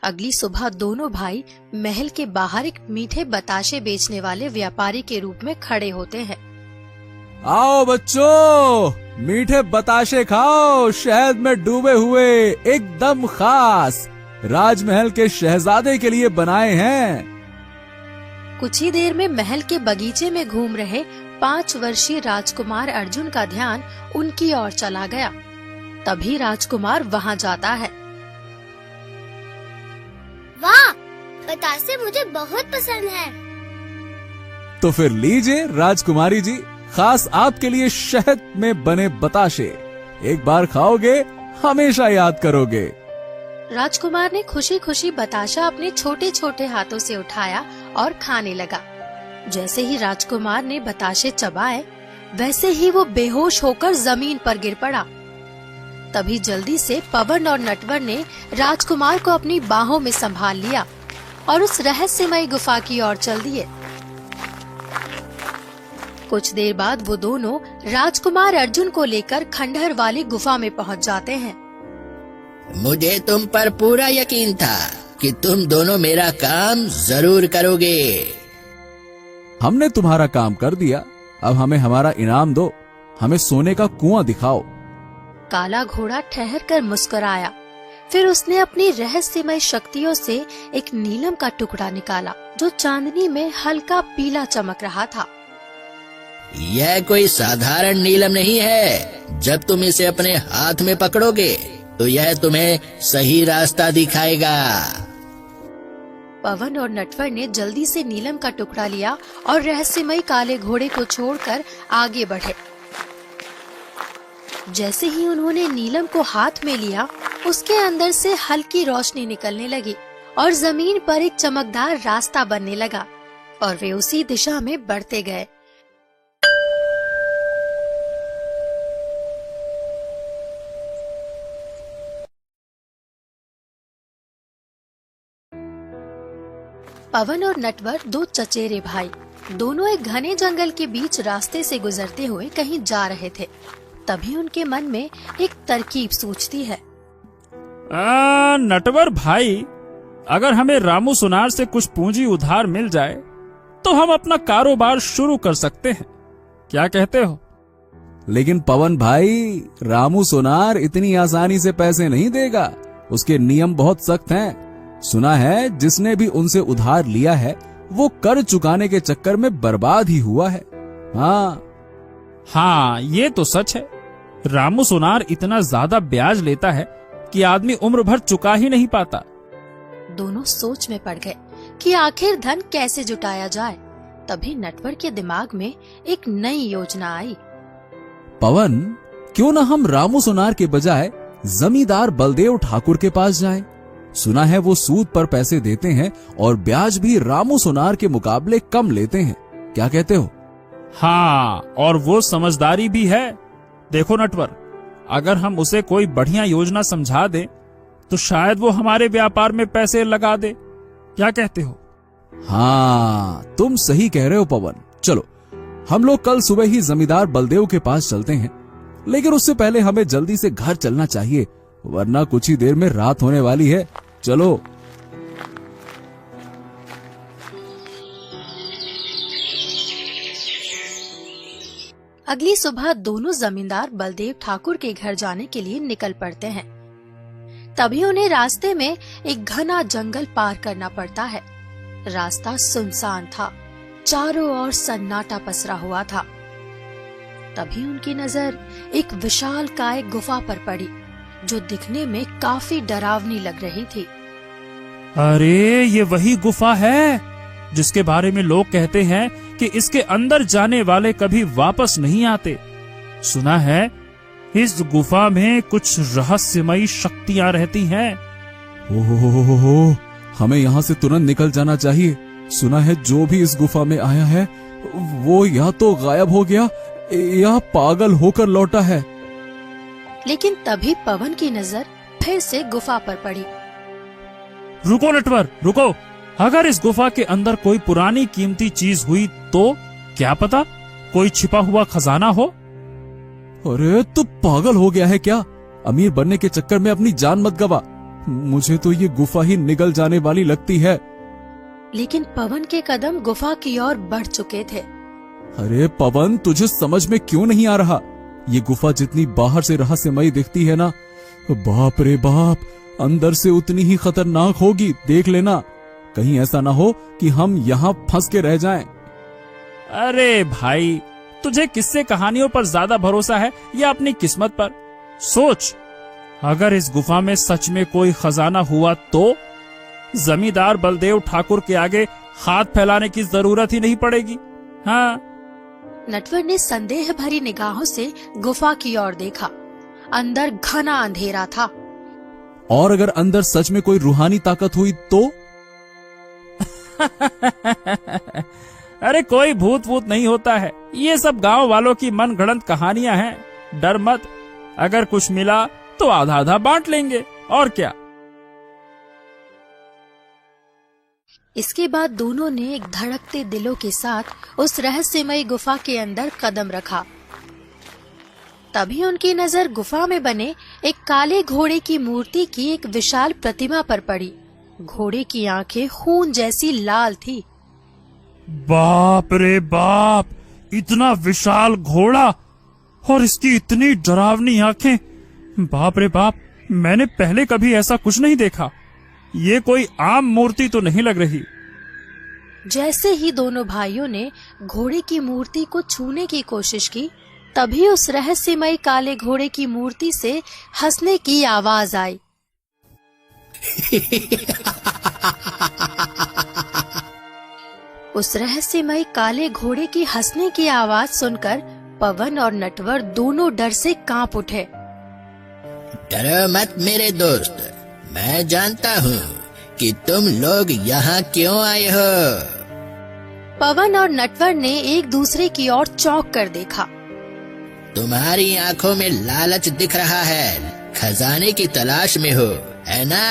अगली सुबह दोनों भाई महल के बाहर एक मीठे बताशे बेचने वाले व्यापारी के रूप में खड़े होते हैं। आओ बच्चों, मीठे बताशे खाओ, शहद में डूबे हुए, एकदम खास, राजमहल के शहजादे के लिए बनाए हैं। कुछ ही देर में महल के बगीचे में घूम रहे 5 वर्षीय राजकुमार अर्जुन का ध्यान उनकी ओर चला गया। तभी राजकुमार वहां जाता है। वाह, बतासे मुझे बहुत पसंद है। तो फिर लीजिए राजकुमारी जी, खास आपके लिए शहद में बने बताशे। एक बार खाओगे हमेशा याद करोगे। राजकुमार ने खुशी खुशी बताशा अपने छोटे छोटे हाथों से उठाया और खाने लगा। जैसे ही राजकुमार ने बताशे चबाए, वैसे ही वो बेहोश होकर जमीन पर गिर पड़ा। तभी जल्दी से पवन और नटवर ने राजकुमार को अपनी बाहों में संभाल लिया और उस रहस्यमयी गुफा की ओर चल दिए। कुछ देर बाद वो दोनों राजकुमार अर्जुन को लेकर खंडहर वाली गुफा में पहुंच जाते हैं। मुझे तुम पर पूरा यकीन था कि तुम दोनों मेरा काम जरूर करोगे। हमने तुम्हारा काम कर दिया, अब हमें हमारा इनाम दो, हमें सोने का कुआं दिखाओ। काला घोड़ा ठहर कर मुस्कुराया। फिर उसने अपनी रहस्यमय शक्तियों से एक नीलम का टुकड़ा निकाला जो चांदनी में हल्का पीला चमक रहा था। यह कोई साधारण नीलम नहीं है। जब तुम इसे अपने हाथ में पकड़ोगे तो यह तुम्हें सही रास्ता दिखाएगा। पवन और नटवर ने जल्दी से नीलम का टुकड़ा लिया और रहस्यमयी काले घोड़े को छोड़कर आगे बढ़े। जैसे ही उन्होंने नीलम को हाथ में लिया, उसके अंदर से हल्की रोशनी निकलने लगी और जमीन पर एक चमकदार रास्ता बनने लगा और वे उसी दिशा में बढ़ते गए। पवन और नटवर दो चचेरे भाई, दोनों एक घने जंगल के बीच रास्ते से गुजरते हुए कहीं जा रहे थे। तभी उनके मन में एक तरकीब सूझती है। नटवर भाई, अगर हमें रामू सुनार से कुछ पूंजी उधार मिल जाए तो हम अपना कारोबार शुरू कर सकते हैं, क्या कहते हो? लेकिन पवन भाई, रामू सोनार इतनी आसानी से पैसे नहीं देगा, उसके नियम बहुत सख्त हैं। सुना है जिसने भी उनसे उधार लिया है वो कर चुकाने के चक्कर में बर्बाद ही हुआ है। हाँ, ये तो सच है। रामू सोनार इतना ज्यादा ब्याज लेता है कि आदमी उम्र भर चुका ही नहीं पाता। दोनों सोच में पड़ गए कि आखिर धन कैसे जुटाया जाए। तभी नटवर के दिमाग में एक नई योजना आई। पवन, क्यों न हम रामू सोनार के बजाय जमींदार बलदेव ठाकुर के पास जाएं? सुना है वो सूद पर पैसे देते हैं और ब्याज भी रामू सोनार के मुकाबले कम लेते हैं, क्या कहते हो? हाँ, और वो समझदारी भी है। देखो नटवर, अगर हम उसे कोई बढ़िया योजना समझा दें तो शायद वो हमारे व्यापार में पैसे लगा दे, क्या कहते हो? हाँ, तुम सही कह रहे हो पवन। चलो, हम लोग कल सुबह ही जमींदार बलदेव के पास चलते हैं, लेकिन उससे पहले हमें जल्दी से घर चलना चाहिए, वरना कुछ ही देर में रात होने वाली है। चलो। अगली सुबह दोनों जमींदार बलदेव ठाकुर के घर जाने के लिए निकल पड़ते हैं। तभी उन्हें रास्ते में एक घना जंगल पार करना पड़ता है। रास्ता सुनसान था, चारों ओर सन्नाटा पसरा हुआ था। तभी उनकी नजर एक विशालकाय गुफा पर पड़ी जो दिखने में काफी डरावनी लग रही थी। अरे, ये वही गुफा है जिसके बारे में लोग कहते हैं कि इसके अंदर जाने वाले कभी वापस नहीं आते। सुना है इस गुफा में कुछ रहस्यमयी शक्तियां रहती हैं। ओहो, हमें यहाँ से तुरंत निकल जाना चाहिए। सुना है जो भी इस गुफा में आया है वो या तो गायब हो गया या पागल होकर लौटा है। लेकिन तभी पवन की नजर फिर से गुफा पर पड़ी। रुको नटवर, रुको। अगर इस गुफा के अंदर कोई पुरानी कीमती चीज हुई तो क्या पता कोई छिपा हुआ खजाना हो। अरे, तू पागल हो गया है क्या? अमीर बनने के चक्कर में अपनी जान मत गवा। मुझे तो ये गुफा ही निगल जाने वाली लगती है। लेकिन पवन के कदम गुफा की ओर बढ़ चुके थे। अरे पवन, तुझे समझ में क्यों नहीं आ रहा? ये गुफा जितनी बाहर से रहस्यमयी दिखती है ना, बाप रे बाप, अंदर से उतनी ही खतरनाक होगी। देख लेना, कहीं ऐसा ना हो कि हम यहाँ फंस के रह जाएं। अरे भाई, तुझे किससे कहानियों पर ज्यादा भरोसा है या अपनी किस्मत पर? सोच, अगर इस गुफा में सच में कोई खजाना हुआ तो जमींदार बलदेव ठाकुर के आगे हाथ फैलाने की जरूरत ही नहीं पड़ेगी। हाँ। नटवर ने संदेह भरी निगाहों से गुफा की ओर देखा। अंदर घना अंधेरा था। और अगर अंदर सच में कोई रूहानी ताकत हुई तो? अरे कोई भूत वूत नहीं होता है, ये सब गांव वालों की मनगढ़ंत कहानियां हैं। डर मत, अगर कुछ मिला तो आधा आधा बांट लेंगे, और क्या। इसके बाद दोनों ने एक धड़कते दिलों के साथ उस रहस्यमयी गुफा के अंदर कदम रखा। तभी उनकी नजर गुफा में बने एक काले घोड़े की मूर्ति की एक विशाल प्रतिमा पर पड़ी। घोड़े की आंखें खून जैसी लाल थी। बाप रे बाप, इतना विशाल घोड़ा और इसकी इतनी डरावनी आंखें। बाप रे बाप, मैंने पहले कभी ऐसा कुछ नहीं देखा। ये कोई आम मूर्ति तो नहीं लग रही। जैसे ही दोनों भाइयों ने घोड़े की मूर्ति को छूने की कोशिश की, तभी उस रहस्यमयी काले घोड़े की मूर्ति से हंसने की आवाज आई। उस रहस्यमयी काले घोड़े की हंसने की आवाज सुनकर पवन और नटवर दोनों डर से कांप उठे। डरो मत मेरे दोस्त, मैं जानता हूँ कि तुम लोग यहाँ क्यों आए हो। पवन और नटवर ने एक दूसरे की ओर चौंक कर देखा। तुम्हारी आंखों में लालच दिख रहा है, खजाने की तलाश में हो, है ना?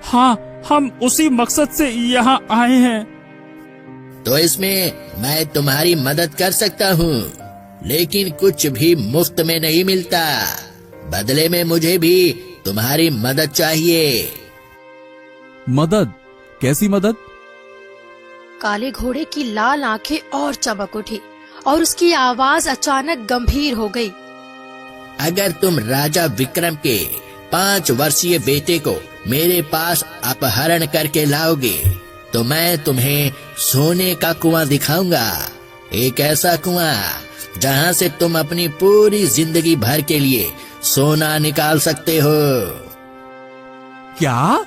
हाँ, हम उसी मकसद से यहाँ आए हैं। तो इसमें मैं तुम्हारी मदद कर सकता हूँ, लेकिन कुछ भी मुफ्त में नहीं मिलता। बदले में मुझे भी तुम्हारी मदद चाहिए। मदद? कैसी मदद? काले घोड़े की लाल आंखें और चमक उठी और उसकी आवाज अचानक गंभीर हो गई। अगर तुम राजा विक्रम के 5 वर्षीय बेटे को मेरे पास अपहरण करके लाओगे तो मैं तुम्हें सोने का कुआं दिखाऊंगा। एक ऐसा कुआं जहां से तुम अपनी पूरी जिंदगी भर के लिए सोना निकाल सकते हो। क्या?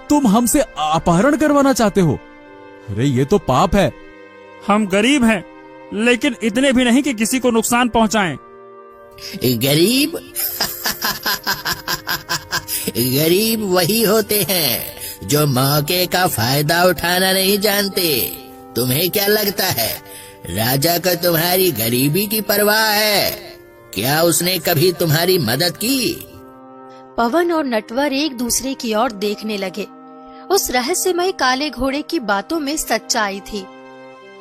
तुम हमसे अपहरण करवाना चाहते हो? अरे ये तो पाप है। हम गरीब हैं, लेकिन इतने भी नहीं कि किसी को नुकसान पहुंचाएं। गरीब? गरीब वही होते हैं जो मौके का फायदा उठाना नहीं जानते। तुम्हें क्या लगता है राजा को तुम्हारी गरीबी की परवाह है? क्या उसने कभी तुम्हारी मदद की? पवन और नटवर एक दूसरे की ओर देखने लगे। उस रहस्यमय काले घोड़े की बातों में सच्चाई थी।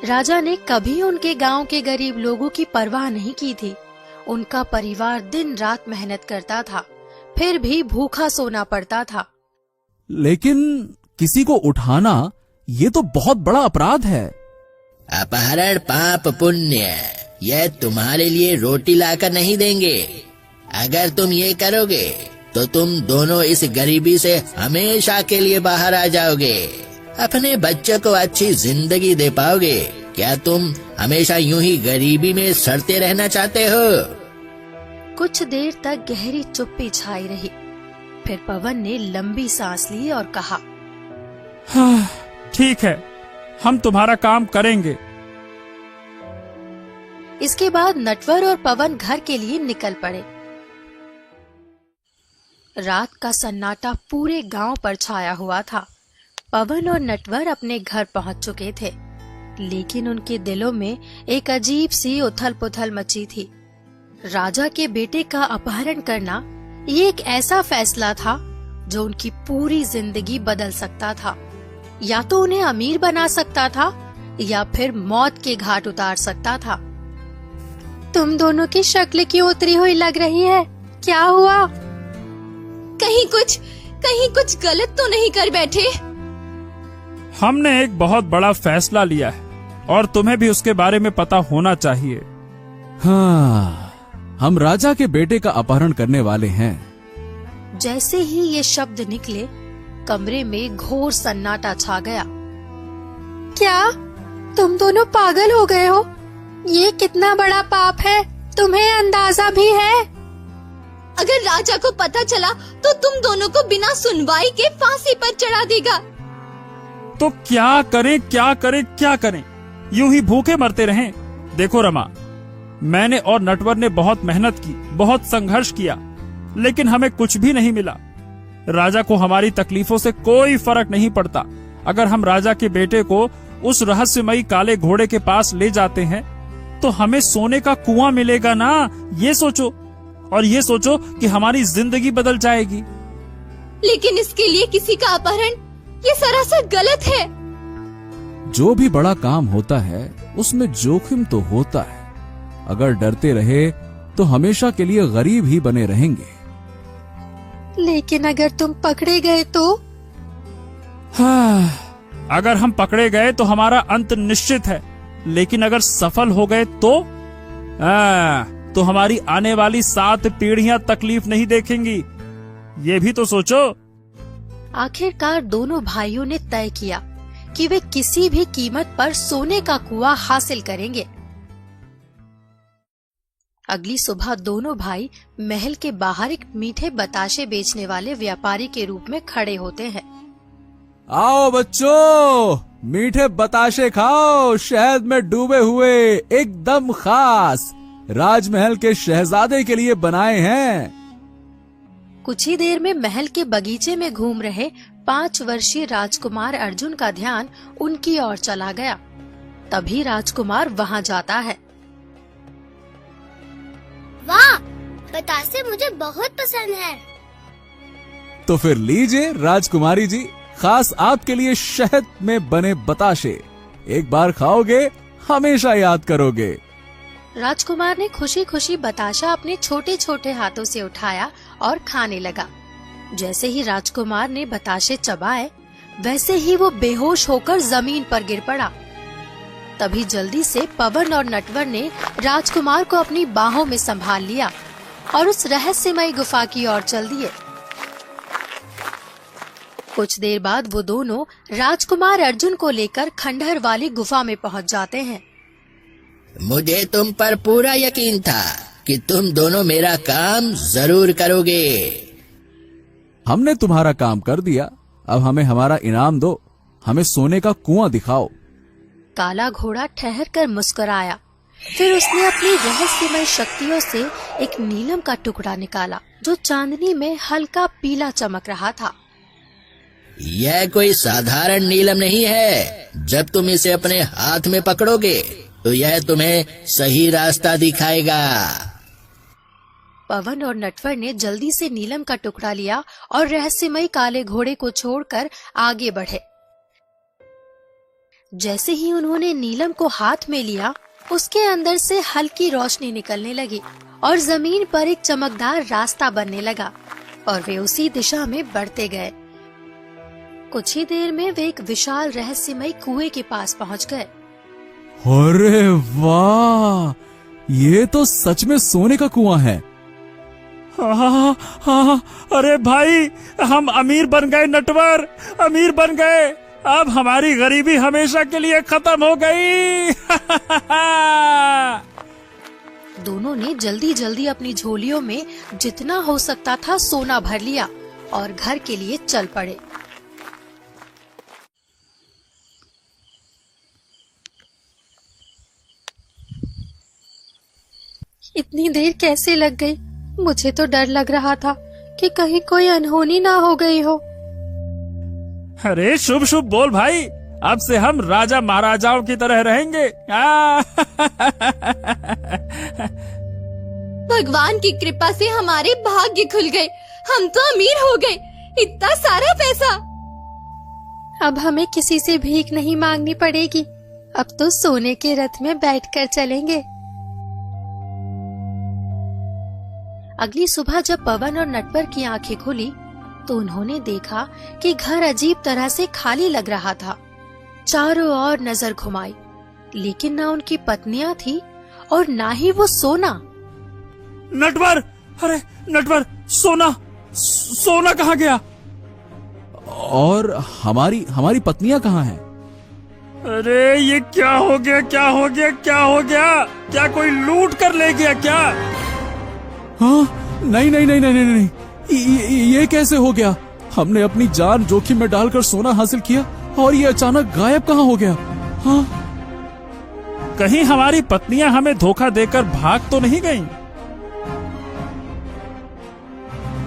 राजा ने कभी उनके गांव के गरीब लोगों की परवाह नहीं की थी। उनका परिवार दिन रात मेहनत करता था, फिर भी भूखा सोना पड़ता था। लेकिन किसी को उठाना ये तो बहुत बड़ा अपराध है। अपहरण पाप पुण्य, यह तुम्हारे लिए रोटी लाकर नहीं देंगे। अगर तुम ये करोगे तो तुम दोनों इस गरीबी से हमेशा के लिए बाहर आ जाओगे। अपने बच्चों को अच्छी जिंदगी दे पाओगे। क्या तुम हमेशा यूं ही गरीबी में सड़ते रहना चाहते हो? कुछ देर तक गहरी चुप्पी छाई रही। फिर पवन ने लंबी सांस ली और कहा, हाँ, ठीक है, हम तुम्हारा काम करेंगे। इसके बाद नटवर और पवन घर के लिए निकल पड़े। रात का सन्नाटा पूरे गांव पर छाया हुआ था। पवन और नटवर अपने घर पहुंच चुके थे, लेकिन उनके दिलों में एक अजीब सी उथल पुथल मची थी। राजा के बेटे का अपहरण करना ये एक ऐसा फैसला था जो उनकी पूरी जिंदगी बदल सकता था। या तो उन्हें अमीर बना सकता था या फिर मौत के घाट उतार सकता था। तुम दोनों की शक्ल क्यों उतरी हुई लग रही है? क्या हुआ? कहीं कुछ गलत तो नहीं कर बैठे? हमने एक बहुत बड़ा फैसला लिया है और तुम्हें भी उसके बारे में पता होना चाहिए। हाँ, हम राजा के बेटे का अपहरण करने वाले हैं। जैसे ही ये शब्द निकले, कमरे में घोर सन्नाटा छा गया। क्या तुम दोनों पागल हो गए हो? ये कितना बड़ा पाप है, तुम्हें अंदाजा भी है? अगर राजा को पता चला तो तुम दोनों को बिना सुनवाई के फांसी पर चढ़ा देगा। तो क्या करें? यूं ही भूखे मरते रहें? देखो रमा, मैंने और नटवर ने बहुत मेहनत की, बहुत संघर्ष किया, लेकिन हमें कुछ भी नहीं मिला। राजा को हमारी तकलीफों से कोई फर्क नहीं पड़ता। अगर हम राजा के बेटे को उस रहस्यमयी काले घोड़े के पास ले जाते हैं तो हमें सोने का कुआं मिलेगा ना, ये सोचो। और ये सोचो कि हमारी जिंदगी बदल जाएगी। लेकिन इसके लिए किसी का अपहरण, ये सरासर गलत है। जो भी बड़ा काम होता है उसमें जोखिम तो होता है। अगर डरते रहे तो हमेशा के लिए गरीब ही बने रहेंगे। लेकिन अगर तुम पकड़े गए तो? हाँ, अगर हम पकड़े गए तो हमारा अंत निश्चित है, लेकिन अगर सफल हो गए तो हमारी आने वाली 7 पीढ़ियां तकलीफ नहीं देखेंगी। ये भी तो सोचो। आखिरकार दोनों भाइयों ने तय किया कि वे किसी भी कीमत पर सोने का कुआं हासिल करेंगे। अगली सुबह दोनों भाई महल के बाहर एक मीठे बताशे बेचने वाले व्यापारी के रूप में खड़े होते हैं। आओ बच्चों, मीठे बताशे खाओ, शहद में डूबे हुए, एकदम खास, राजमहल के शहजादे के लिए बनाए हैं। कुछ ही देर में महल के बगीचे में घूम रहे 5 वर्षीय राजकुमार अर्जुन का ध्यान उनकी ओर चला गया। तभी राजकुमार वहां जाता है। वाह, बतासे मुझे बहुत पसंद है। तो फिर लीजिए राजकुमारी जी, खास आपके लिए शहद में बने बताशे। एक बार खाओगे हमेशा याद करोगे। राजकुमार ने खुशी खुशी बताशा अपने छोटे छोटे हाथों से उठाया और खाने लगा। जैसे ही राजकुमार ने बताशे चबाए, वैसे ही वो बेहोश होकर जमीन पर गिर पड़ा। तभी जल्दी से पवन और नटवर ने राजकुमार को अपनी बाहों में संभाल लिया और उस रहस्यमयी गुफा की ओर चल दिए। कुछ देर बाद वो दोनों राजकुमार अर्जुन को लेकर खंडहर वाली गुफा में पहुंच जाते हैं। मुझे तुम पर पूरा यकीन था कि तुम दोनों मेरा काम जरूर करोगे। हमने तुम्हारा काम कर दिया, अब हमें हमारा इनाम दो, हमें सोने का कुआं दिखाओ। काला घोड़ा ठहर कर मुस्कुराया। फिर उसने अपनी रहस्यमय शक्तियों से एक नीलम का टुकड़ा निकाला जो चांदनी में हल्का पीला चमक रहा था। यह कोई साधारण नीलम नहीं है। जब तुम इसे अपने हाथ में पकड़ोगे तो यह तुम्हें सही रास्ता दिखाएगा। पवन और नटवर ने जल्दी से नीलम का टुकड़ा लिया और रहस्यमय काले घोड़े को छोड़कर आगे बढ़े। जैसे ही उन्होंने नीलम को हाथ में लिया, उसके अंदर से हल्की रोशनी निकलने लगी और जमीन पर एक चमकदार रास्ता बनने लगा और वे उसी दिशा में बढ़ते गए। कुछ ही देर में वे एक विशाल रहस्यमय कुएं के पास पहुंच गए। अरे वाह, ये तो सच में सोने का कुआं है। हाँ, अरे भाई, हम अमीर बन गए नटवर, अमीर बन गए। अब हमारी गरीबी हमेशा के लिए खत्म हो गई। दोनों ने जल्दी जल्दी अपनी झोलियों में जितना हो सकता था सोना भर लिया और घर के लिए चल पड़े। इतनी देर कैसे लग गई? मुझे तो डर लग रहा था कि कहीं कोई अनहोनी ना हो गई हो। अरे शुभ शुभ बोल भाई, अब से हम राजा महाराजाओं की तरह रहेंगे। भगवान की कृपा से हमारे भाग्य खुल गए, हम तो अमीर हो गए। इतना सारा पैसा। अब हमें किसी से भीख नहीं मांगनी पड़ेगी, अब तो सोने के रथ में बैठकर चलेंगे। अगली सुबह जब पवन और नटवर की आंखें खुली तो उन्होंने देखा कि घर अजीब तरह से खाली लग रहा था। चारों ओर नजर घुमाई, लेकिन ना उनकी पत्नियां थी और ना ही वो सोना। नटवर, अरे नटवर, सोना कहाँ गया? और हमारी पत्नियां कहाँ हैं? अरे ये क्या हो गया? क्या कोई लूट कर ले गया क्या? हाँ, नहीं, ये कैसे हो गया? हमने अपनी जान जोखिम में डालकर सोना हासिल किया और ये अचानक गायब कहाँ हो गया? हाँ, कहीं हमारी पत्नियां हमें धोखा देकर भाग तो नहीं गईं?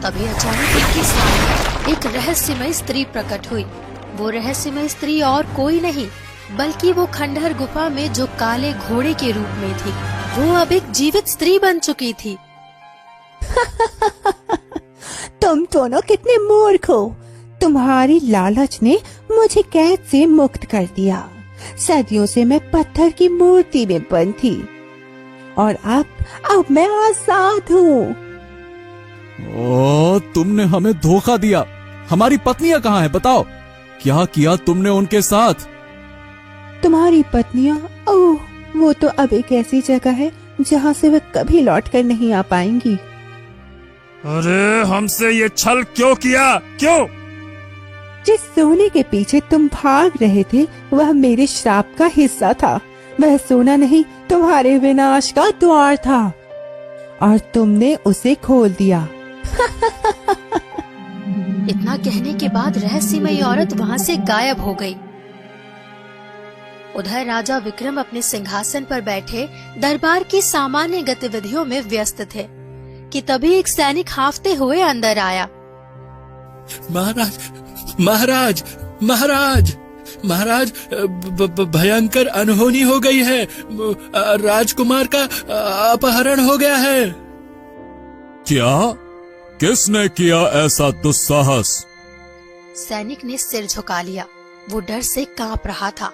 तभी अचानक उनके सामने एक रहस्यमय स्त्री प्रकट हुई। वो रहस्यमय स्त्री और कोई नहीं बल्कि वो खंडहर गुफा में जो काले घोड़े के रूप में थी, वो अब एक जीवित स्त्री बन चुकी थी। तुम दोनों कितने मूर्ख हो। तुम्हारी लालच ने मुझे कैद से मुक्त कर दिया। सदियों से मैं पत्थर की मूर्ति में बंद थी और अब मैं आजाद हूँ। ओ, तुमने हमें धोखा दिया। हमारी पत्नियां कहाँ हैं? बताओ, क्या किया तुमने उनके साथ? तुम्हारी पत्नियां? ओह, वो तो अब एक ऐसी जगह है जहाँ से वे कभी लौट कर नहीं आ पाएंगी। अरे हमसे ये छल क्यों किया? क्यों? जिस सोने के पीछे तुम भाग रहे थे वह मेरे श्राप का हिस्सा था। वह सोना नहीं, तुम्हारे विनाश का द्वार था और तुमने उसे खोल दिया। इतना कहने के बाद रहस्यमयी औरत वहाँ से गायब हो गई। उधर राजा विक्रम अपने सिंहासन पर बैठे दरबार की सामान्य गतिविधियों में व्यस्त थे कि तभी एक सैनिक हांफते हुए अंदर आया। महाराज, भयंकर अनहोनी हो गई है। राजकुमार का अपहरण हो गया है। क्या? किसने किया ऐसा दुस्साहस? सैनिक ने सिर झुका लिया। वो डर से कांप रहा था।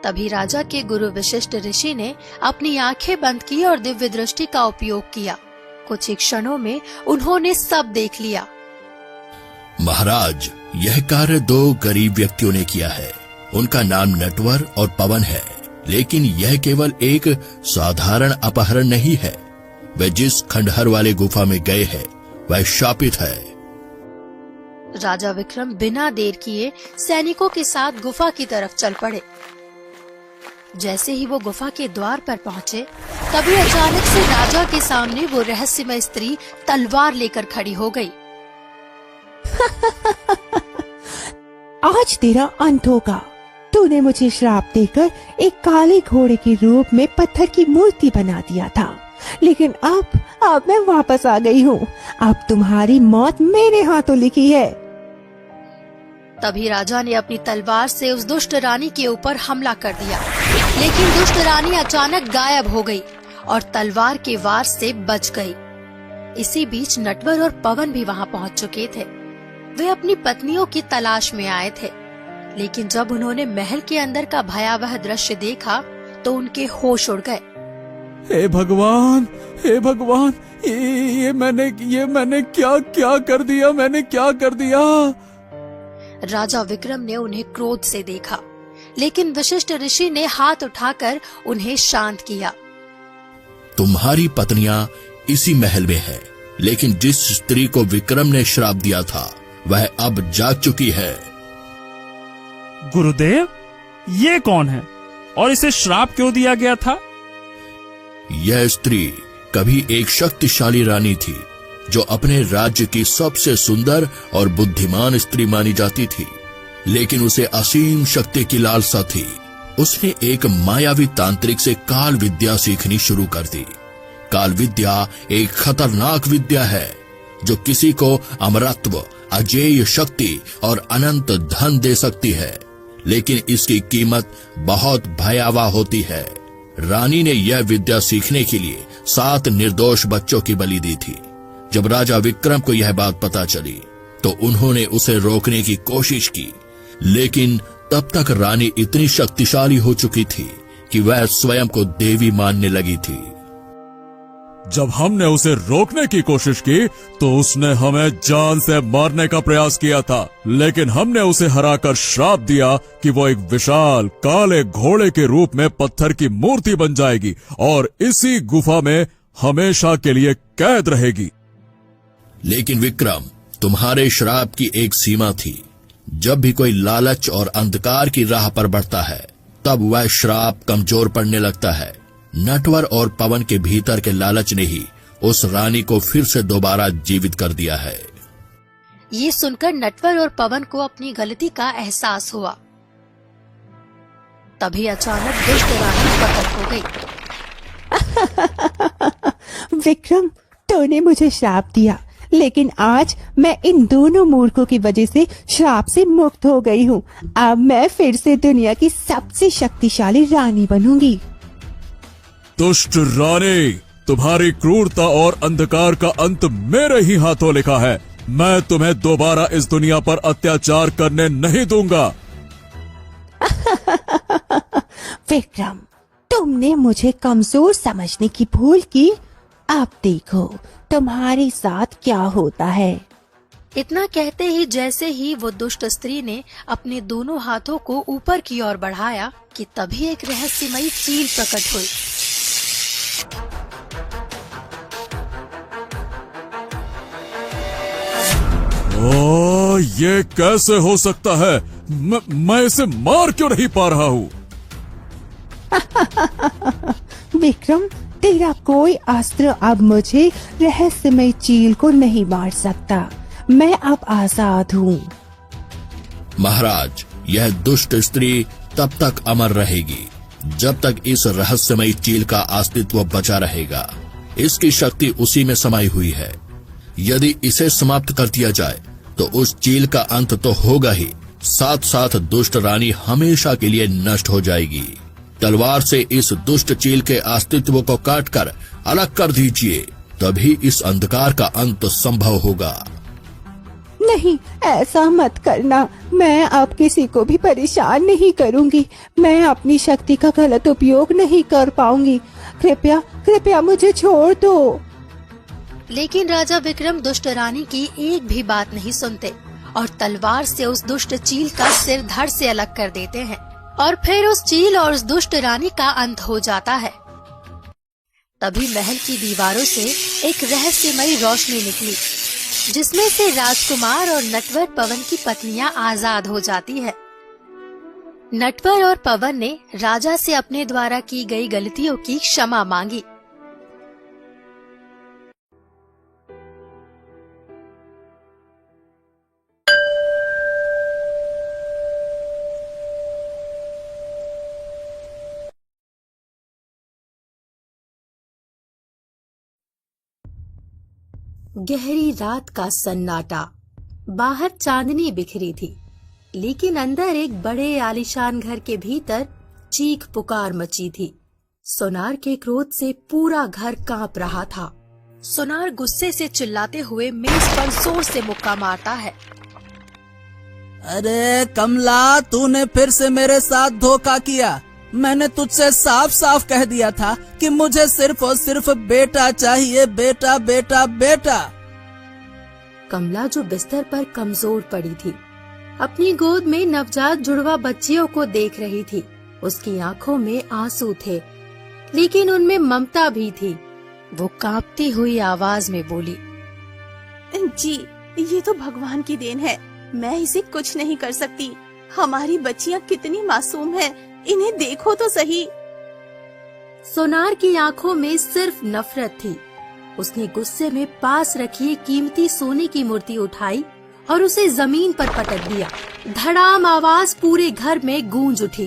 तभी राजा के गुरु विशिष्ट ऋषि ने अपनी आंखें बंद की और दिव्य दृष्टि का उपयोग किया। कुछ ही क्षणों में उन्होंने सब देख लिया। महाराज, यह कार्य दो गरीब व्यक्तियों ने किया है। उनका नाम नटवर और पवन है, लेकिन यह केवल एक साधारण अपहरण नहीं है। वे जिस खंडहर वाले गुफा में गए हैं वह शापित है। राजा विक्रम बिना देर किए सैनिकों के साथ गुफा की तरफ चल पड़े। जैसे ही वो गुफा के द्वार पर पहुंचे, तभी अचानक से राजा के सामने वो रहस्यमय स्त्री तलवार लेकर खड़ी हो गई। आज तेरा अंत होगा। तूने मुझे श्राप देकर एक काले घोड़े के रूप में पत्थर की मूर्ति बना दिया था, लेकिन अब मैं वापस आ गई हूँ। अब तुम्हारी मौत मेरे हाथों लिखी है। तभी राजा ने अपनी तलवार से उस दुष्ट रानी के ऊपर हमला कर दिया, लेकिन दुष्ट रानी अचानक गायब हो गई और तलवार के वार से बच गई। इसी बीच नटवर और पवन भी वहाँ पहुँच चुके थे। वे अपनी पत्नियों की तलाश में आए थे, लेकिन जब उन्होंने महल के अंदर का भयावह दृश्य देखा तो उनके होश उड़ गए। हे भगवान, ये मैंने क्या कर दिया? राजा विक्रम ने उन्हें क्रोध से देखा, लेकिन वशिष्ठ ऋषि ने हाथ उठाकर उन्हें शांत किया। तुम्हारी पत्नियां इसी महल में है, लेकिन जिस स्त्री को विक्रम ने श्राप दिया था वह अब जाग चुकी है। गुरुदेव, ये कौन है और इसे श्राप क्यों दिया गया था? यह स्त्री कभी एक शक्तिशाली रानी थी जो अपने राज्य की सबसे सुंदर और बुद्धिमान स्त्री मानी जाती थी, लेकिन उसे असीम शक्ति की लालसा थी। उसने एक मायावी तांत्रिक से काल विद्या सीखनी शुरू कर दी। काल विद्या एक खतरनाक विद्या है जो किसी को अमरत्व, अजेय शक्ति और अनंत धन दे सकती है, लेकिन इसकी कीमत बहुत भयावह होती है। रानी ने यह विद्या सीखने के लिए 7 निर्दोष बच्चों की बलि दी थी। जब राजा विक्रम को यह बात पता चली तो उन्होंने उसे रोकने की कोशिश की, लेकिन तब तक रानी इतनी शक्तिशाली हो चुकी थी कि वह स्वयं को देवी मानने लगी थी। जब हमने उसे रोकने की कोशिश की तो उसने हमें जान से मारने का प्रयास किया था, लेकिन हमने उसे हराकर श्राप दिया कि वो एक विशाल काले घोड़े के रूप में पत्थर की मूर्ति बन जाएगी और इसी गुफा में हमेशा के लिए कैद रहेगी। लेकिन विक्रम, तुम्हारे श्राप की एक सीमा थी। जब भी कोई लालच और अंधकार की राह पर बढ़ता है तब वह श्राप कमजोर पड़ने लगता है। नटवर और पवन के भीतर के लालच ने ही उस रानी को फिर से दोबारा जीवित कर दिया है। ये सुनकर नटवर और पवन को अपनी गलती का एहसास हुआ। तभी अचानक दुष्ट रानी प्रकट हो गई। विक्रम, तूने मुझे श्राप दिया, लेकिन आज मैं इन दोनों मूर्खों की वजह से श्राप से मुक्त हो गई हूँ। अब मैं फिर से दुनिया की सबसे शक्तिशाली रानी बनूंगी। दुष्ट रानी, तुम्हारी क्रूरता और अंधकार का अंत मेरे ही हाथों लिखा है। मैं तुम्हें दोबारा इस दुनिया पर अत्याचार करने नहीं दूंगा। विक्रम, तुमने मुझे कमजोर समझने की भूल की। अब देखो तुम्हारे साथ क्या होता है। इतना कहते ही जैसे ही वो दुष्ट स्त्री ने अपने दोनों हाथों को ऊपर की ओर बढ़ाया कि तभी एक रहस्यमयी चील प्रकट हुई। ओ, ये कैसे हो सकता है? मैं इसे मार क्यों नहीं पा रहा हूँ? विक्रम, तेरा कोई अस्त्र अब मुझे रहस्यमय चील को नहीं मार सकता। मैं अब आजाद हूँ। महाराज, यह दुष्ट स्त्री तब तक अमर रहेगी जब तक इस रहस्यमयी चील का अस्तित्व बचा रहेगा। इसकी शक्ति उसी में समाई हुई है। यदि इसे समाप्त कर दिया जाए तो उस चील का अंत तो होगा ही, साथ साथ दुष्ट रानी हमेशा के लिए नष्ट हो जाएगी। तलवार से इस दुष्ट चील के अस्तित्व को काटकर अलग कर दीजिए, तभी इस अंधकार का अंत संभव होगा। नहीं, ऐसा मत करना। मैं अब किसी को भी परेशान नहीं करूंगी। मैं अपनी शक्ति का गलत उपयोग नहीं कर पाऊंगी। कृपया कृपया मुझे छोड़ दो। लेकिन राजा विक्रम दुष्ट रानी की एक भी बात नहीं सुनते और तलवार से उस दुष्ट चील का सिर धड़ से अलग कर देते हैं और फिर उस चील और उस दुष्ट रानी का अंत हो जाता है। तभी महल की दीवारों से एक रहस्यमयी रोशनी निकली, जिसमें से राजकुमार और नटवर पवन की पत्नियां आजाद हो जाती है। नटवर और पवन ने राजा से अपने द्वारा की गई गलतियों की क्षमा मांगी। गहरी रात का सन्नाटा। बाहर चांदनी बिखरी थी, लेकिन अंदर एक बड़े आलीशान घर के भीतर चीख पुकार मची थी। सोनार के क्रोध से पूरा घर कांप रहा था। सोनार गुस्से से चिल्लाते हुए मेज पर जोर से मुक्का मारता है। अरे कमला, तूने फिर से मेरे साथ धोखा किया। मैंने तुझसे साफ साफ कह दिया था कि मुझे सिर्फ और सिर्फ बेटा चाहिए, बेटा बेटा बेटा। कमला, जो बिस्तर पर कमजोर पड़ी थी, अपनी गोद में नवजात जुड़वा बच्चियों को देख रही थी। उसकी आंखों में आंसू थे, लेकिन उनमें ममता भी थी। वो कांपती हुई आवाज में बोली, जी, ये तो भगवान की देन है। मैं इसे कुछ नहीं कर सकती। हमारी बच्चियां कितनी मासूम हैं, इन्हें देखो तो सही। सोनार की आंखों में सिर्फ नफरत थी। उसने गुस्से में पास रखी कीमती सोने की मूर्ति उठाई और उसे जमीन पर पटक दिया। धड़ाम आवाज पूरे घर में गूंज उठी।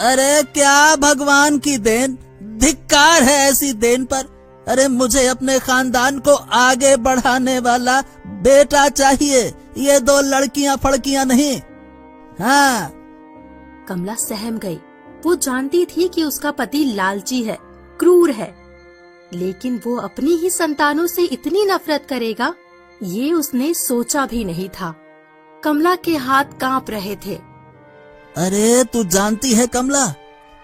अरे क्या भगवान की देन! धिक्कार है ऐसी देन पर। अरे मुझे अपने खानदान को आगे बढ़ाने वाला बेटा चाहिए, ये दो लड़कियां फड़कियां नहीं। हाँ। कमला सहम गई। वो जानती थी कि उसका पति लालची है, क्रूर है, लेकिन वो अपनी ही संतानों से इतनी नफरत करेगा, ये उसने सोचा भी नहीं था। कमला के हाथ कांप रहे थे। अरे तू जानती है कमला,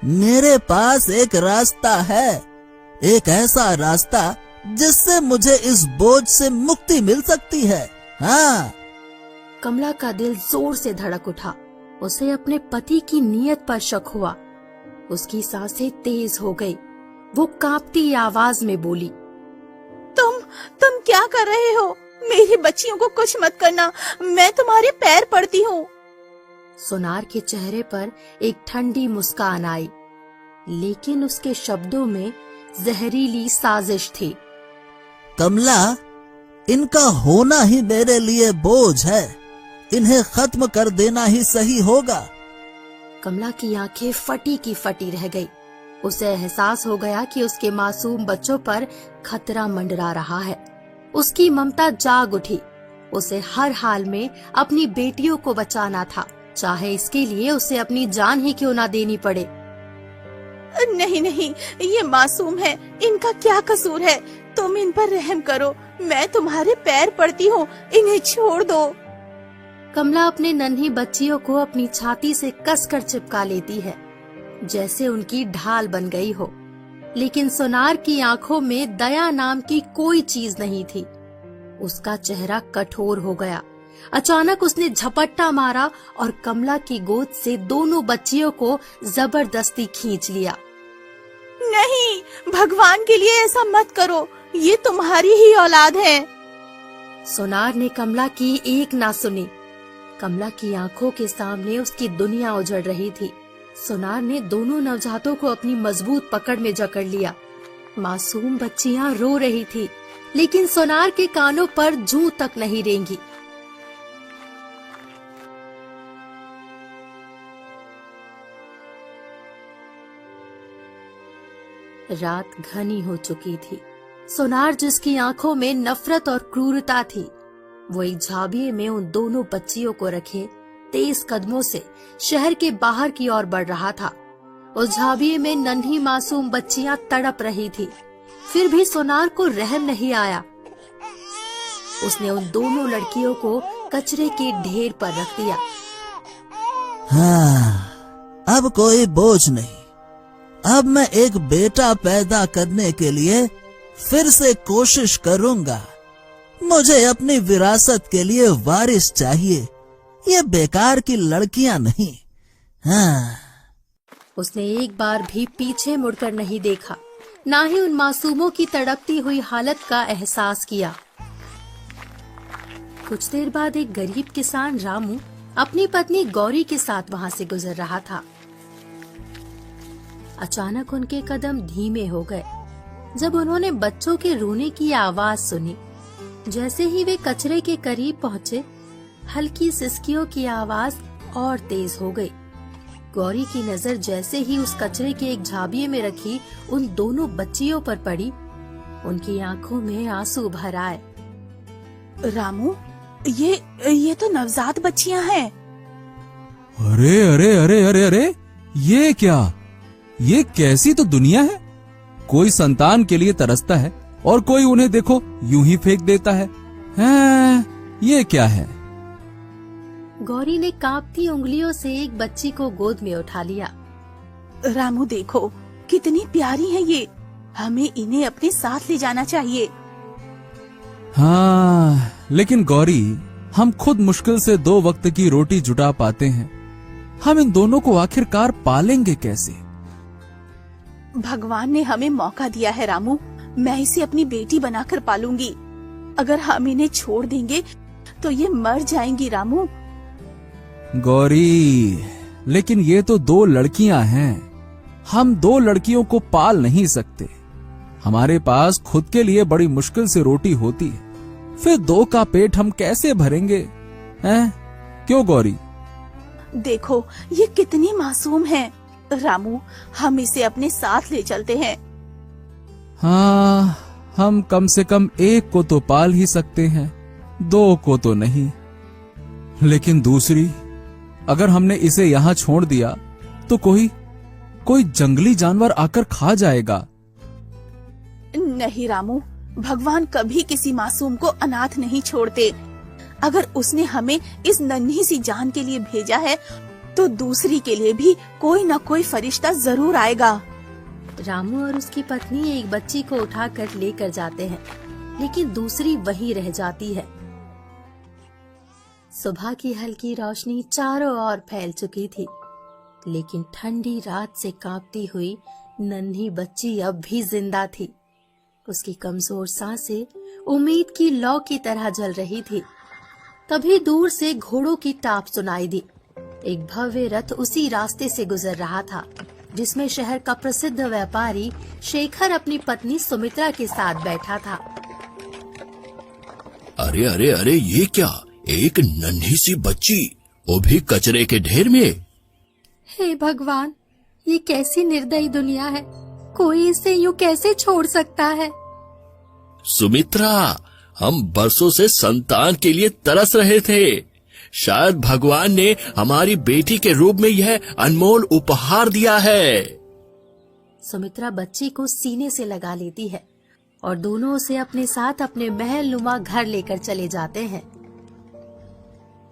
मेरे पास एक रास्ता है। एक ऐसा रास्ता जिससे मुझे इस बोझ से मुक्ति मिल सकती है। हाँ। कमला का दिल जोर से धड़क उठा। उसे अपने पति की नीयत पर शक हुआ। उसकी सांसें तेज हो गई। वो कांपती आवाज में बोली, तुम क्या कर रहे हो? मेरी बच्चियों को कुछ मत करना, मैं तुम्हारे पैर पड़ती हूँ। सोनार के चेहरे पर एक ठंडी मुस्कान आई, लेकिन उसके शब्दों में जहरीली साजिश थी। कमला, इनका होना ही मेरे लिए बोझ है। इन्हें खत्म कर देना ही सही होगा। कमला की आंखें फटी की फटी रह गई। उसे एहसास हो गया कि उसके मासूम बच्चों पर खतरा मंडरा रहा है। उसकी ममता जाग उठी। उसे हर हाल में अपनी बेटियों को बचाना था, चाहे इसके लिए उसे अपनी जान ही क्यों ना देनी पड़े। नहीं नहीं, ये मासूम है, इनका क्या कसूर है? तुम इन पर रहम करो, मैं तुम्हारे पैर पड़ती हूँ, इन्हें छोड़ दो। कमला अपने नन्ही बच्चियों को अपनी छाती से कसकर चिपका लेती है, जैसे उनकी ढाल बन गई हो। लेकिन सोनार की आंखों में दया नाम की कोई चीज नहीं थी। उसका चेहरा कठोर हो गया। अचानक उसने झपट्टा मारा और कमला की गोद से दोनों बच्चियों को जबरदस्ती खींच लिया। नहीं, भगवान के लिए ऐसा मत करो, ये तुम्हारी ही औलाद है। सोनार ने कमला की एक ना सुनी। कमला की आंखों के सामने उसकी दुनिया उजड़ रही थी। सोनार ने दोनों नवजातों को अपनी मजबूत पकड़ में जकड़ लिया। मासूम बच्चियां रो रही थी, लेकिन सोनार के कानों पर जूं तक नहीं रेंगी। रात घनी हो चुकी थी। सोनार, जिसकी आंखों में नफरत और क्रूरता थी, वो एक झाबिये में उन दोनों बच्चियों को रखे तेज कदमों से शहर के बाहर की ओर बढ़ रहा था। उस झाबिये में नन्ही मासूम बच्चियां तड़प रही थी, फिर भी सोनार को रहम नहीं आया। उसने उन दोनों लड़कियों को कचरे के ढेर पर रख दिया। हाँ, अब कोई बोझ नहीं। अब मैं एक बेटा पैदा करने के लिए फिर से कोशिश करूंगा। मुझे अपनी विरासत के लिए वारिस चाहिए, ये बेकार की लड़कियां नहीं। हाँ। उसने एक बार भी पीछे मुड़कर नहीं देखा, ना ही उन मासूमों की तड़पती हुई हालत का एहसास किया। कुछ देर बाद एक गरीब किसान रामू अपनी पत्नी गौरी के साथ वहां से गुजर रहा था। अचानक उनके कदम धीमे हो गए जब उन्होंने बच्चों के रोने की आवाज सुनी। जैसे ही वे कचरे के करीब पहुंचे, हल्की सिसकियों की आवाज और तेज हो गई। गौरी की नजर जैसे ही उस कचरे के एक झाबिये में रखी उन दोनों बच्चियों पर पड़ी, उनकी आंखों में आंसू भर आए। रामू, ये तो नवजात बच्चियां हैं। अरे अरे अरे अरे अरे, ये क्या? ये कैसी तो दुनिया है। कोई संतान के लिए तरसता है और कोई उन्हें देखो यूं ही फेंक देता है। ये क्या है? गौरी ने कांपती उंगलियों से एक बच्ची को गोद में उठा लिया। रामू, देखो कितनी प्यारी है ये, हमें इन्हें अपने साथ ले जाना चाहिए। हाँ, लेकिन गौरी, हम खुद मुश्किल से 2 वक्त की रोटी जुटा पाते हैं। हम इन दोनों को आखिरकार पालेंगे कैसे? भगवान ने हमें मौका दिया है रामू, मैं इसे अपनी बेटी बनाकर पालूंगी। अगर हम इन्हें छोड़ देंगे तो ये मर जाएंगी। रामू। गौरी, लेकिन ये तो 2 लड़कियां हैं। हम 2 लड़कियों को पाल नहीं सकते। हमारे पास खुद के लिए बड़ी मुश्किल से रोटी होती है, फिर 2 का पेट हम कैसे भरेंगे? हैं? क्यों गौरी? देखो ये कितनी मासूम है। रामू, हम इसे अपने साथ ले चलते हैं। हाँ, हम कम से कम 1 को तो पाल ही सकते हैं, 2 को तो नहीं। लेकिन दूसरी, अगर हमने इसे यहाँ छोड़ दिया तो कोई जंगली जानवर आकर खा जाएगा। नहीं रामू, भगवान कभी किसी मासूम को अनाथ नहीं छोड़ते। अगर उसने हमें इस नन्ही सी जान के लिए भेजा है तो दूसरी के लिए भी कोई न कोई फरिश्ता जरूर आएगा। रामू और उसकी पत्नी एक बच्ची को उठाकर लेकर जाते हैं, लेकिन दूसरी वहीं रह जाती है। सुबह की हल्की रोशनी चारों ओर फैल चुकी थी, लेकिन ठंडी रात से कांपती हुई नन्ही बच्ची अब भी जिंदा थी। उसकी कमजोर सांसें उम्मीद की लौ की तरह जल रही थी। तभी दूर से घोड़ों की टाप सुनाई दी। एक भव्य रथ उसी रास्ते से गुजर रहा था, जिसमें शहर का प्रसिद्ध व्यापारी शेखर अपनी पत्नी सुमित्रा के साथ बैठा था। अरे अरे अरे, ये क्या, एक नन्ही सी बच्ची, वो भी कचरे के ढेर में। हे भगवान, ये कैसी निर्दयी दुनिया है, कोई इसे यूं कैसे छोड़ सकता है। सुमित्रा, हम बरसों से संतान के लिए तरस रहे थे। शायद भगवान ने हमारी बेटी के रूप में यह अनमोल उपहार दिया है। सुमित्रा बच्ची को सीने से लगा लेती है और दोनों उसे अपने साथ अपने महल नुमा घर लेकर चले जाते हैं।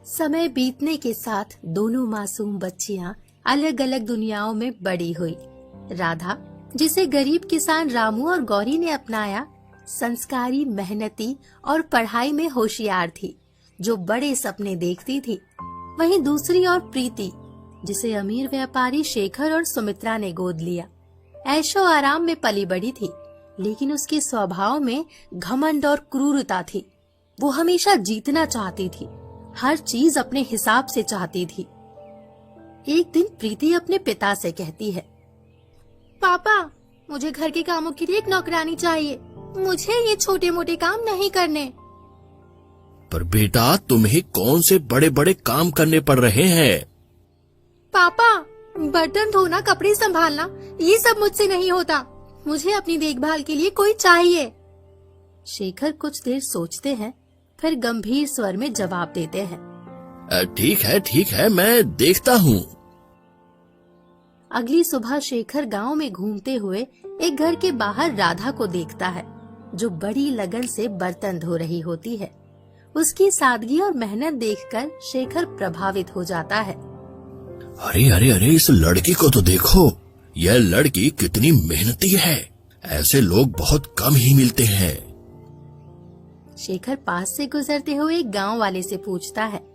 समय बीतने के साथ दोनों मासूम बच्चियां अलग अलग दुनियाओं में बड़ी हुई। राधा, जिसे गरीब किसान रामू और गौरी ने अपनाया, संस्कारी, मेहनती और पढ़ाई में होशियार थी, जो बड़े सपने देखती थी। वहीं दूसरी ओर प्रीति, जिसे अमीर व्यापारी शेखर और सुमित्रा ने गोद लिया, ऐशो आराम में पली बड़ी थी, लेकिन उसके स्वभाव में घमंड और क्रूरता थी। वो हमेशा जीतना चाहती थी, हर चीज अपने हिसाब से चाहती थी। एक दिन प्रीति अपने पिता से कहती है, पापा, मुझे घर के कामों के लिए एक नौकरानी चाहिए। मुझे ये छोटे मोटे काम नहीं करने। पर बेटा, तुम्हें कौन से बड़े बड़े काम करने पड़ रहे हैं? पापा, बर्तन धोना, कपड़े संभालना, ये सब मुझसे नहीं होता। मुझे अपनी देखभाल के लिए कोई चाहिए। शेखर कुछ देर सोचते हैं, फिर गंभीर स्वर में जवाब देते हैं, ठीक है, मैं देखता हूँ। अगली सुबह शेखर गांव में घूमते हुए एक घर के बाहर राधा को देखता है, जो बड़ी लगन से बर्तन धो रही होती है। उसकी सादगी और मेहनत देखकर शेखर प्रभावित हो जाता है। अरे अरे अरे, इस लड़की को तो देखो, यह लड़की कितनी मेहनती है। ऐसे लोग बहुत कम ही मिलते हैं। शेखर पास से गुजरते हुए एक गांव वाले से पूछता है,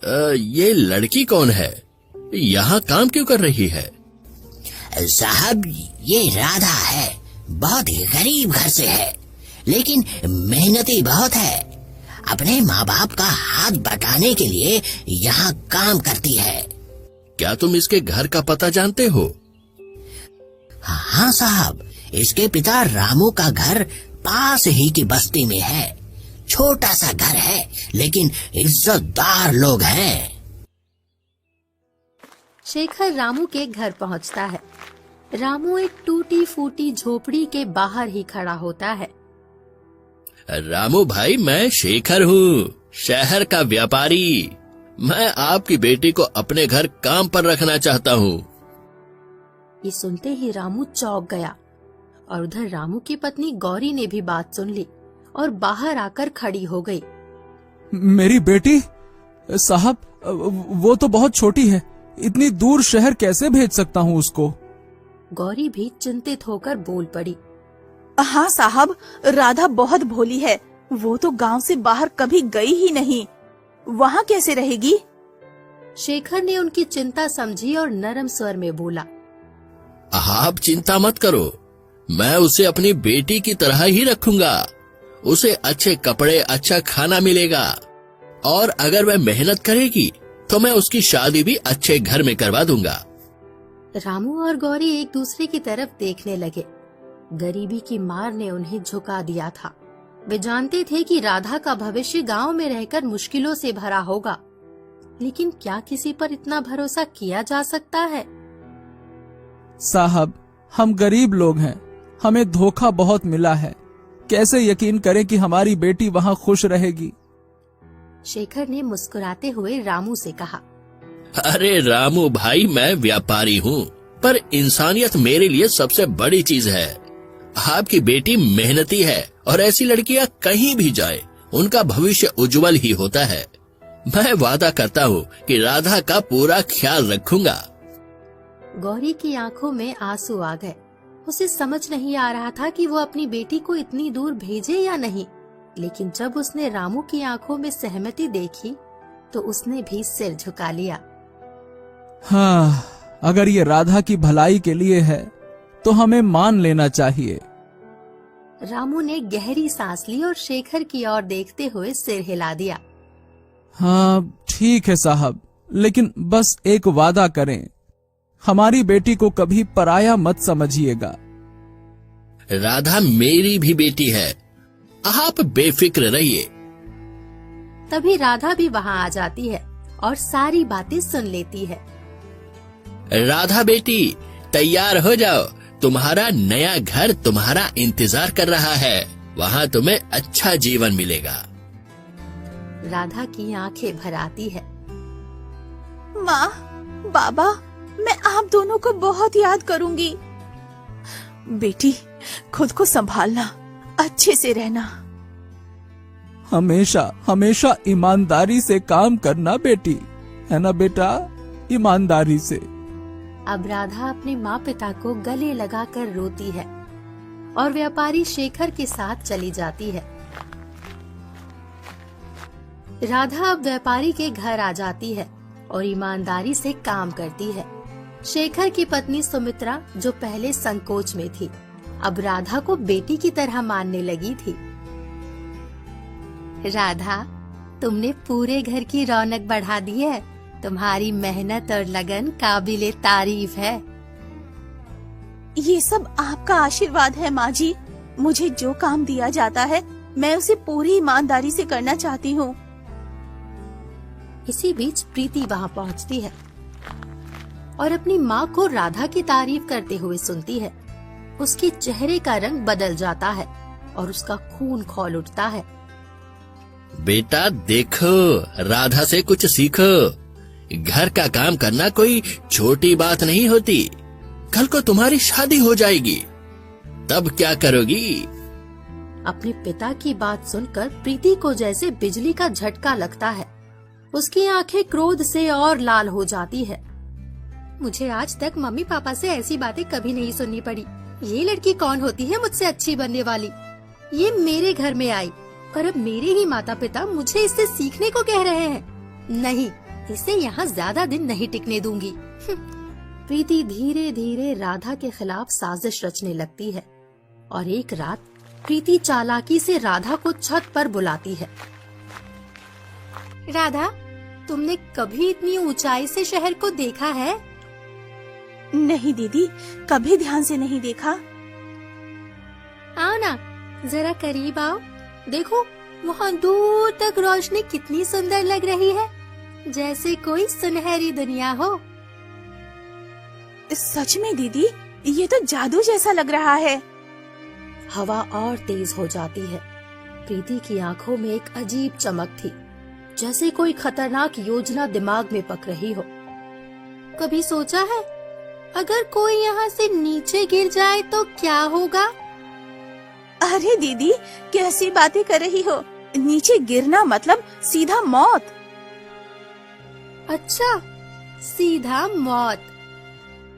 ये लड़की कौन है? यहाँ काम क्यों कर रही है? साहब, ये राधा है। बहुत ही गरीब घर से है, लेकिन मेहनती बहुत है। अपने माँ बाप का हाथ बटाने के लिए यहाँ काम करती है। क्या तुम इसके घर का पता जानते हो? हाँ साहब, इसके पिता रामू का घर पास ही की बस्ती में है। छोटा सा घर है, लेकिन इज्जतदार लोग हैं। शेखर रामू के घर पहुंचता है। रामू एक टूटी फूटी झोपड़ी के बाहर ही खड़ा होता है। रामू भाई, मैं शेखर हूँ, शहर का व्यापारी। मैं आपकी बेटी को अपने घर काम पर रखना चाहता हूँ। ये सुनते ही रामू चौंक गया, और उधर रामू की पत्नी गौरी ने भी बात सुन ली और बाहर आकर खड़ी हो गई। मेरी बेटी? साहब, वो तो बहुत छोटी है, इतनी दूर शहर कैसे भेज सकता हूँ उसको? गौरी भी चिंतित होकर बोल पड़ी। हाँ साहब, राधा बहुत भोली है। वो तो गांव से बाहर कभी गई ही नहीं, वहाँ कैसे रहेगी? शेखर ने उनकी चिंता समझी और नरम स्वर में बोला, आप चिंता मत करो, मैं उसे अपनी बेटी की तरह ही रखूंगा। उसे अच्छे कपड़े, अच्छा खाना मिलेगा, और अगर वह मेहनत करेगी तो मैं उसकी शादी भी अच्छे घर में करवा दूंगा। रामू और गौरी एक दूसरे की तरफ देखने लगे। गरीबी की मार ने उन्हें झुका दिया था। वे जानते थे कि राधा का भविष्य गांव में रहकर मुश्किलों से भरा होगा, लेकिन क्या किसी पर इतना भरोसा किया जा सकता है? साहब, हम गरीब लोग हैं, हमें धोखा बहुत मिला है। कैसे यकीन करें कि हमारी बेटी वहाँ खुश रहेगी? शेखर ने मुस्कुराते हुए रामू से कहा, अरे रामू भाई, मैं व्यापारी हूँ, पर इंसानियत मेरे लिए सबसे बड़ी चीज है। आपकी बेटी मेहनती है, और ऐसी लड़कियाँ कहीं भी जाए उनका भविष्य उज्जवल ही होता है। मैं वादा करता हूँ कि राधा का पूरा ख्याल रखूंगा। गौरी की आंखों में आंसू आ गए। उसे समझ नहीं आ रहा था कि वो अपनी बेटी को इतनी दूर भेजे या नहीं, लेकिन जब उसने रामू की आंखों में सहमति देखी तो उसने भी सिर झुका लिया। हाँ, अगर ये राधा की भलाई के लिए है तो हमें मान लेना चाहिए। रामू ने गहरी सांस ली और शेखर की ओर देखते हुए सिर हिला दिया। हाँ ठीक है साहब, लेकिन बस एक वादा करें, हमारी बेटी को कभी पराया मत समझिएगा। राधा मेरी भी बेटी है, आप बेफिक्र रहिए। तभी राधा भी वहाँ आ जाती है और सारी बातें सुन लेती है। राधा बेटी, तैयार हो जाओ, तुम्हारा नया घर तुम्हारा इंतजार कर रहा है, वहाँ तुम्हें अच्छा जीवन मिलेगा। राधा की आंखें भर आती है। माँ, बाबा, मैं आप दोनों को बहुत याद करूंगी। बेटी, खुद को संभालना, अच्छे से रहना। हमेशा हमेशा ईमानदारी से काम करना बेटी, है ना बेटा? ईमानदारी से। अब राधा अपने माँ पिता को गले लगाकर रोती है और व्यापारी शेखर के साथ चली जाती है। राधा अब व्यापारी के घर आ जाती है और ईमानदारी से काम करती है। शेखर की पत्नी सुमित्रा, जो पहले संकोच में थी, अब राधा को बेटी की तरह मानने लगी थी। राधा, तुमने पूरे घर की रौनक बढ़ा दी है। तुम्हारी मेहनत और लगन काबिले तारीफ है। ये सब आपका आशीर्वाद है माँ जी। मुझे जो काम दिया जाता है मैं उसे पूरी ईमानदारी से करना चाहती हूँ। इसी बीच प्रीति वहाँ पहुँचती है और अपनी माँ को राधा की तारीफ करते हुए सुनती है। उसके चेहरे का रंग बदल जाता है और उसका खून खौल उठता है। बेटा देखो, राधा से कुछ सीखो। घर का काम करना कोई छोटी बात नहीं होती। कल को तुम्हारी शादी हो जाएगी, तब क्या करोगी? अपने पिता की बात सुनकर प्रीति को जैसे बिजली का झटका लगता है। उसकी आंखें क्रोध से और लाल हो जाती है। मुझे आज तक मम्मी पापा से ऐसी बातें कभी नहीं सुननी पड़ी। ये लड़की कौन होती है मुझसे अच्छी बनने वाली? ये मेरे घर में आई और अब मेरे ही माता पिता मुझे इससे सीखने को कह रहे हैं। नहीं, इसे यहाँ ज्यादा दिन नहीं टिकने दूंगी। प्रीति धीरे धीरे राधा के खिलाफ साजिश रचने लगती है और एक रात प्रीति चालाकी से राधा को छत पर बुलाती है। राधा, तुमने कभी इतनी ऊंचाई से शहर को देखा है? नहीं दीदी, कभी ध्यान से नहीं देखा। आओ ना, जरा करीब आओ। देखो, वहाँ दूर तक रोशनी कितनी सुंदर लग रही है, जैसे कोई सुनहरी दुनिया हो। सच में दीदी, ये तो जादू जैसा लग रहा है। हवा और तेज हो जाती है। प्रीति की आंखों में एक अजीब चमक थी, जैसे कोई खतरनाक योजना दिमाग में पक रही हो। कभी सोचा है, अगर कोई यहाँ से नीचे गिर जाए तो क्या होगा? अरे दीदी, कैसी बातें कर रही हो? नीचे गिरना मतलब सीधा मौत। अच्छा, सीधा मौत।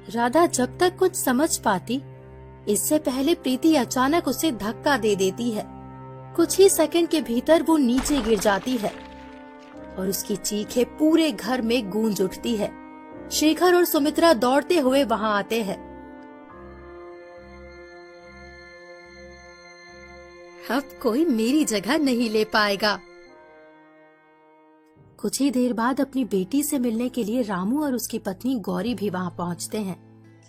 राधा जब तक कुछ समझ पाती, इससे पहले प्रीति अचानक उसे धक्का दे देती है। कुछ ही सेकंड के भीतर वो नीचे गिर जाती है और उसकी चीखें पूरे घर में गूंज उठती है। शेखर और सुमित्रा दौड़ते हुए वहां आते हैं। अब कोई मेरी जगह नहीं ले पाएगा। कुछ ही देर बाद अपनी बेटी से मिलने के लिए रामू और उसकी पत्नी गौरी भी वहां पहुंचते हैं,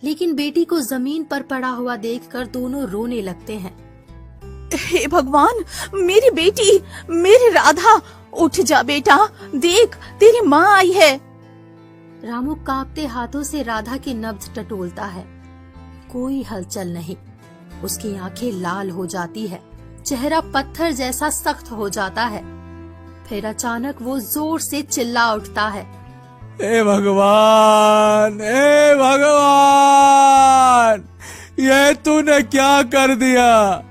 लेकिन बेटी को जमीन पर पड़ा हुआ देखकर दोनों रोने लगते हैं। हे भगवान, मेरी बेटी, मेरी राधा, उठ जा बेटा, देख तेरी माँ आई है। रामू कांपते हाथों से राधा की नब्ज टटोलता है। कोई हलचल नहीं। उसकी आंखें लाल हो जाती है, चेहरा पत्थर जैसा सख्त हो जाता है। फिर अचानक वो जोर से चिल्ला उठता है, हे भगवान, हे भगवान, ये तूने क्या कर दिया?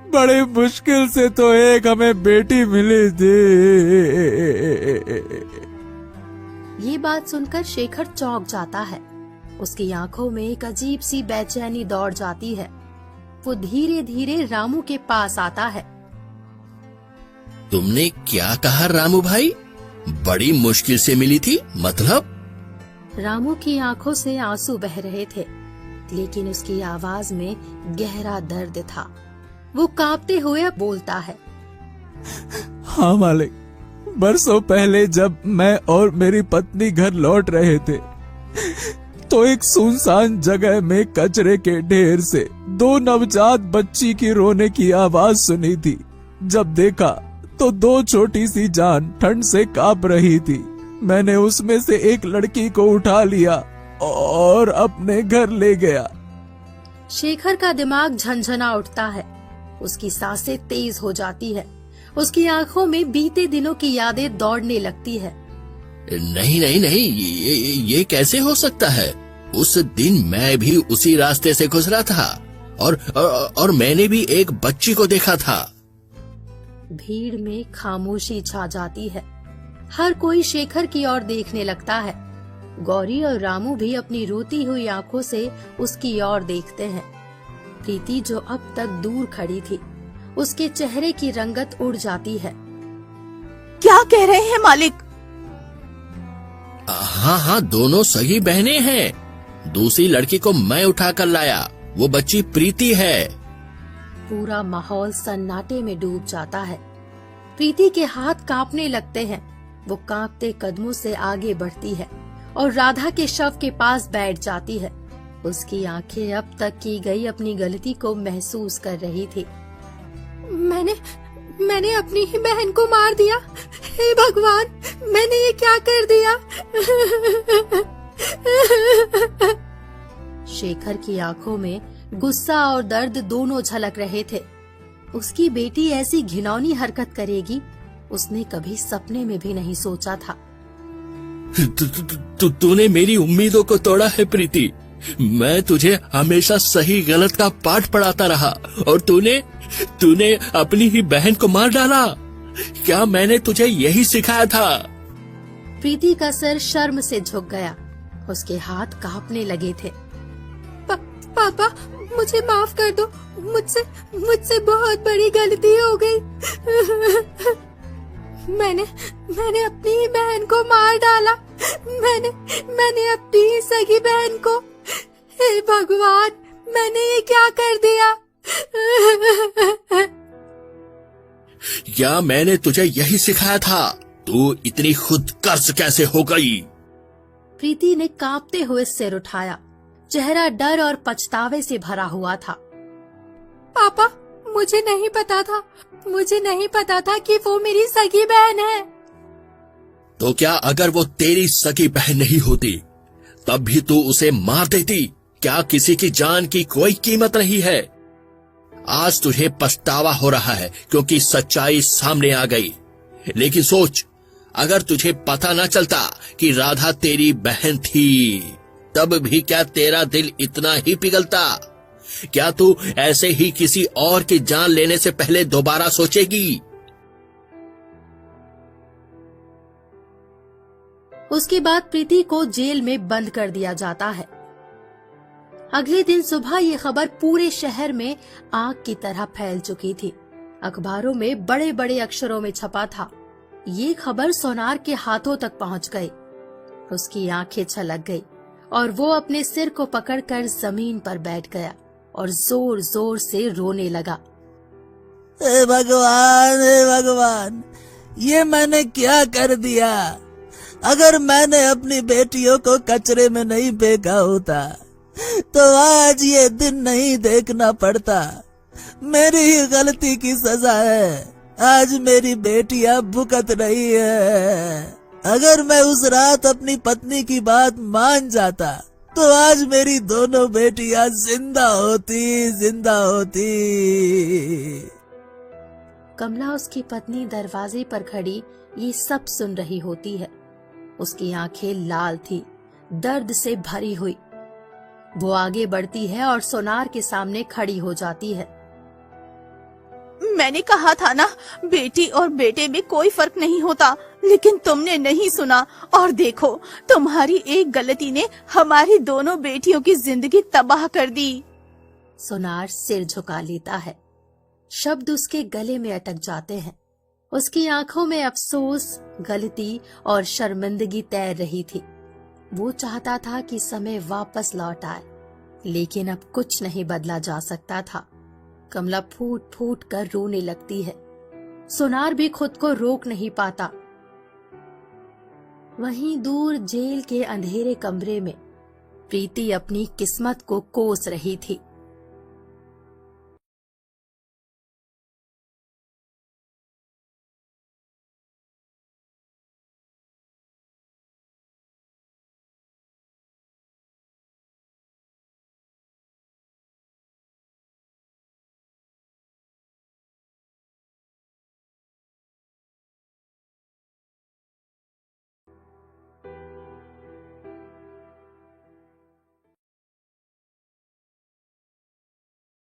बड़ी मुश्किल से तो एक हमें बेटी मिली थी। ये बात सुनकर शेखर चौंक जाता है। उसकी आंखों में एक अजीब सी बेचैनी दौड़ जाती है वो धीरे धीरे रामू के पास आता है। तुमने क्या कहा रामू भाई? बड़ी मुश्किल से मिली थी मतलब? रामू की आंखों से आंसू बह रहे थे, लेकिन उसकी आवाज में गहरा दर्द था। वो कांपते हुए बोलता है, हाँ मालिक, बरसों पहले जब मैं और मेरी पत्नी घर लौट रहे थे तो एक सुनसान जगह में कचरे के ढेर से 2 नवजात बच्ची की रोने की आवाज सुनी थी। जब देखा तो 2 छोटी सी जान ठंड से कांप रही थी। मैंने उसमें से एक लड़की को उठा लिया और अपने घर ले गया। शेखर का दिमाग झंझना उठता है, उसकी सांसें तेज हो जाती है, उसकी आंखों में बीते दिनों की यादें दौड़ने लगती है। नहीं नहीं नहीं, ये कैसे हो सकता है? उस दिन मैं भी उसी रास्ते से गुजरा था और मैंने भी एक बच्ची को देखा था। भीड़ में खामोशी छा जाती है। हर कोई शेखर की ओर देखने लगता है। गौरी और रामू भी अपनी रोती हुई आंखों से उसकी ओर देखते हैं। प्रीति जो अब तक दूर खड़ी थी, उसके चेहरे की रंगत उड़ जाती है। क्या कह रहे हैं मालिक? हाँ हाँ, दोनों सगी बहनें हैं। दूसरी लड़की को मैं उठाकर लाया, वो बच्ची प्रीति है। पूरा माहौल सन्नाटे में डूब जाता है। प्रीति के हाथ कांपने लगते हैं। वो कांपते कदमों से आगे बढ़ती है और राधा के शव के पास बैठ जाती है। उसकी आंखें अब तक की गई अपनी गलती को महसूस कर रही थी। मैंने अपनी ही बहन को मार दिया। हे भगवान, मैंने ये क्या कर दिया? शेखर की आंखों में गुस्सा और दर्द दोनों झलक रहे थे। उसकी बेटी ऐसी घिनौनी हरकत करेगी, उसने कभी सपने में भी नहीं सोचा था। तूने मेरी उम्मीदों को तोड़ा है प्रीति। मैं तुझे हमेशा सही गलत का पाठ पढ़ाता रहा और तूने अपनी ही बहन को मार डाला। क्या मैंने तुझे यही सिखाया था? प्रीति का सिर शर्म से झुक गया, उसके हाथ कांपने लगे थे। पापा, मुझे माफ कर दो। मुझसे बहुत बड़ी गलती हो गई। मैंने अपनी ही बहन को मार डाला। मैंने अपनी ही सगी बहन को। हे भगवान, मैंने ये क्या कर दिया? क्या मैंने तुझे यही सिखाया था? तू इतनी खुदगर्ज कैसे हो गई? प्रीति ने कांपते हुए सिर उठाया। चेहरा डर और पछतावे से भरा हुआ था। पापा, मुझे नहीं पता था कि वो मेरी सगी बहन है। तो क्या अगर वो तेरी सगी बहन नहीं होती तब भी तू उसे मार देती? क्या किसी की जान की कोई कीमत नहीं है? आज तुझे पछतावा हो रहा है क्योंकि सच्चाई सामने आ गई। लेकिन सोच, अगर तुझे पता न चलता कि राधा तेरी बहन थी, तब भी क्या तेरा दिल इतना ही पिघलता? क्या तू ऐसे ही किसी और की जान लेने से पहले दोबारा सोचेगी? उसके बाद प्रीति को जेल में बंद कर दिया जाता है। अगले दिन सुबह ये खबर पूरे शहर में आग की तरह फैल चुकी थी। अखबारों में बड़े बड़े अक्षरों में छपा था। ये खबर सोनार के हाथों तक पहुंच गई। उसकी आंखें छलक गई और वो अपने सिर को पकड़कर जमीन पर बैठ गया और जोर जोर से रोने लगा। हे भगवान, ये मैंने क्या कर दिया? अगर मैंने अपनी बेटियों को कचरे में नहीं फेंका होता तो आज ये दिन नहीं देखना पड़ता। मेरी ही गलती की सजा है। आज मेरी बेटियां भुगत रही है। अगर मैं उस रात अपनी पत्नी की बात मान जाता तो आज मेरी दोनों बेटियां जिंदा होती। कमला, उसकी पत्नी, दरवाजे पर खड़ी ये सब सुन रही होती है। उसकी आंखें लाल थी, दर्द से भरी हुई। वो आगे बढ़ती है और सोनार के सामने खड़ी हो जाती है। मैंने कहा था ना, बेटी और बेटे में कोई फर्क नहीं होता, लेकिन तुमने नहीं सुना और देखो, तुम्हारी एक गलती ने हमारी दोनों बेटियों की जिंदगी तबाह कर दी। सोनार सिर झुका लेता है। शब्द उसके गले में अटक जाते हैं। उसकी आंखों में अफसोस, गलती और शर्मिंदगी तैर रही थी। वो चाहता था कि समय वापस लौट आए, लेकिन अब कुछ नहीं बदला जा सकता था। कमला फूट फूट कर रोने लगती है। सोनार भी खुद को रोक नहीं पाता। वहीं दूर जेल के अंधेरे कमरे में प्रीति अपनी किस्मत को कोस रही थी।